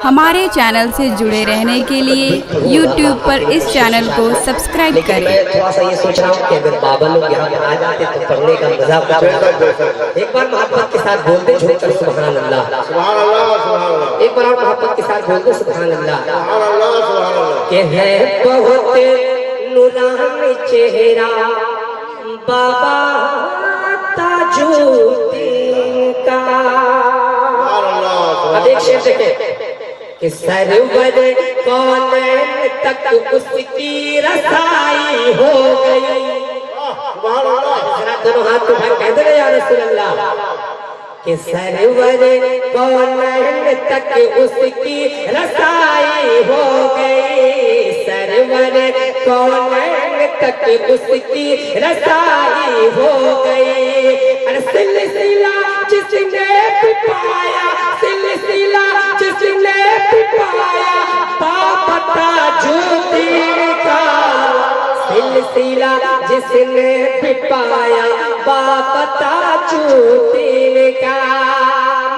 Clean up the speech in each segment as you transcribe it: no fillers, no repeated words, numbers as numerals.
हमारे चैनल से जुड़े रहने के लिए YouTube पर इस चैनल को सब्सक्राइब करें। मैं थोड़ा सा ये सोच रहा हूँ कि अगर बाबा लोग यहाँ पर आ जाते तो पढ़ने का मजा कुछ एक बार मोहब्बत के साथ बोल दे झूठ कर सुभान अल्लाह, सुभान अल्लाह, सुभान अल्लाह। एक बार और मोहब्बत के साथ बोल दे सुभान अल्लाह। सुभान अल्लाह, सुभान अल्लाह। के है बहुत नूरानी चेहरा बाबा ताजुद्दीन का। अब एक शेर देखें कि सरवर कौनैन तक उसकी रसाई हो गई। जरा दोनों हाथ उठा कह दे या रसूल अल्लाह कि सरवर कौनैन तक उसकी रसाई हो गई। सरवर कौनैन तक उसकी रसाई हो गई। अरे सिलसिला जिसने पाया, सिलसिला जिसने पाया बाबा ताजुद्दीन का। सिलसिला जिसने पाया बाबा ताजुद्दीन का।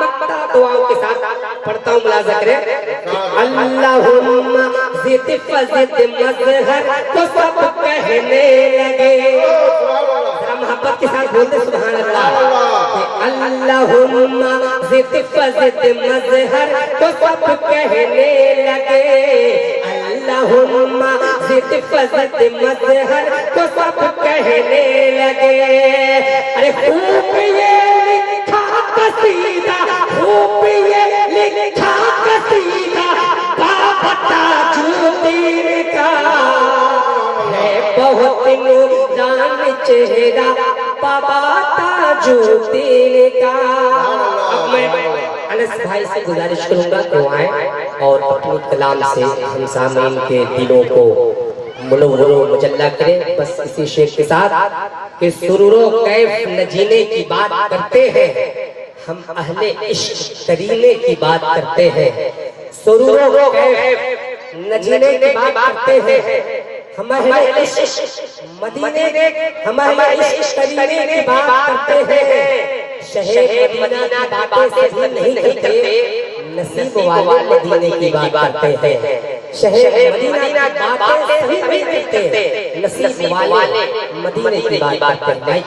मक्ता दुआओं के साथ पढ़ता हूँ, मुलाज़ा करें। अल्लाहुम्मा ज़िद फज़िद मज़हर को सब कहने लगे। मोहब्बत के साथ बोलते सुभान अल्लाह। अल्लाहुम्मा ज़िद फज़िद मज़हर को सब कहने लगे। अल्लाहुम्मा ज़िद फज़िद मज़हर को सब कहने लगे। अरे खूब ये लिखा कसीदा, खूब ये लिखा कसीदा बाबा ताजुद्दीन का। है बहुत नूरानी चेहरा बाबा ताजुद्दीन का। अब मैं अनस भाई से गुजारिश करूंगा दुआएं और अपने कलाम से हम सामीन के दिलों को मुनव्वर व मुजल्ला करें। बस इसी शेर के साथ कि सुरूरो कैफ न जीने की बात करते हैं, हम अहले इश्क करीने की बात करते हैं। सुरूरो कैफ न जीने की बात करते हैं, हम अहले इश्क मदीने, हम अहले इश्क करीने की बात करते हैं। शहर मदीना की बातें सभी नहीं करते, नसीब वाले मदीने की बात करते हैं। शहर मदीना की बातें सभी नहीं करते, नसीब वाले मदीने की बात करते हैं।